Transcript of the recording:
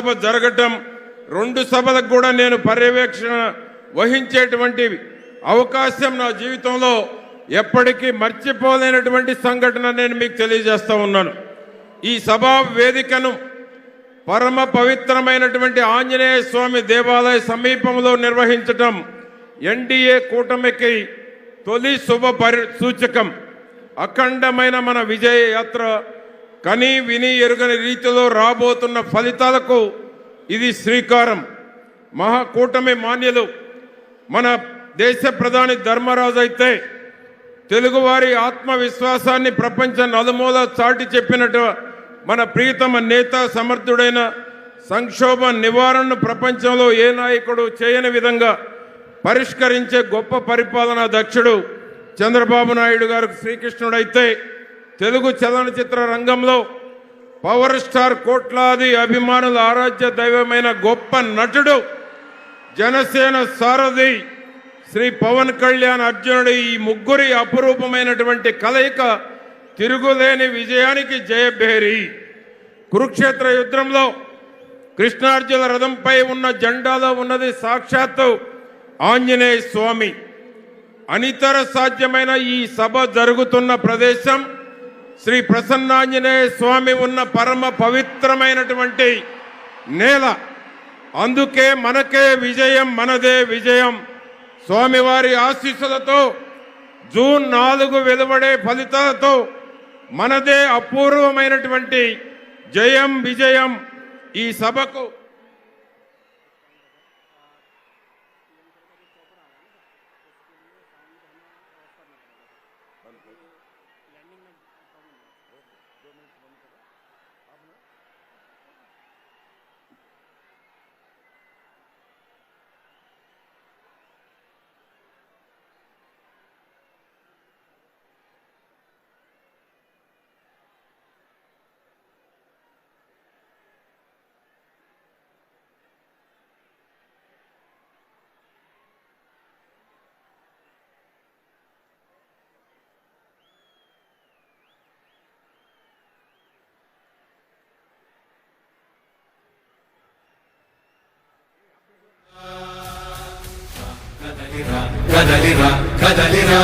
సభ జరగటం, 2 సభలకు కూడా నేను పర్యవేక్షణ వహించేటువంటి అవకాశం నా జీవితంలో ఎప్పటికీ మర్చిపోలేనటువంటి సంఘటన నేను మీకు తెలియజేస్తా ఉన్నాను. ఈ సభా వేదికను పరమ పవిత్రమైనటువంటి ఆంజనేయ స్వామి దేవాలయ సమీపంలో నిర్వహించటం ఎన్డీఏ కూటమికి తొలి శుభ సూచకం. అఖండమైన మన విజయ యాత్ర కని విని ఎరుగని రీతిలో రాబోతున్న ఫలితాలకు ఇది శ్రీకారం. మహాకూటమి మాన్యులు మన దేశ ప్రధాని ధర్మరాజు అయితే తెలుగువారి ఆత్మవిశ్వాసాన్ని ప్రపంచ నలుమూల చాటి చెప్పినట్టు మన ప్రియతమ నేత, సమర్థుడైన సంక్షోభ నివారణను ప్రపంచంలో ఏ నాయకుడు చేయని విధంగా పరిష్కరించే గొప్ప పరిపాలనా దక్షుడు చంద్రబాబు నాయుడు గారు శ్రీకృష్ణుడైతే, తెలుగు చలనచిత్ర రంగంలో పవర్ స్టార్ కోట్లాది అభిమానుల ఆరాధ్య దైవమైన గొప్ప నటుడు జనసేన సారథి శ్రీ పవన్ కళ్యాణ్ అర్జునుడు, ఈ ముగ్గురి అపురూపమైనటువంటి కలయిక తిరుగులేని విజయానికి జయభేరి. కురుక్షేత్ర యుద్ధంలో కృష్ణార్జున రథంపై ఉన్న జెండాలో ఉన్నది సాక్షాత్తు ఆంజనేయ స్వామి. అనితర సాధ్యమైన ఈ సభ జరుగుతున్న ప్రదేశం శ్రీ ప్రసన్నాంజనేయ స్వామి ఉన్న పరమ పవిత్రమైనటువంటి నేల. అందుకే మనకే విజయం, మనదే విజయం. స్వామివారి ఆశీస్సులతో జూన్ 4 వెలువడే ఫలితాలతో మనదే అపూర్వమైనటువంటి జయం, విజయం. ఈ సభకు కదలిరా కదలిరా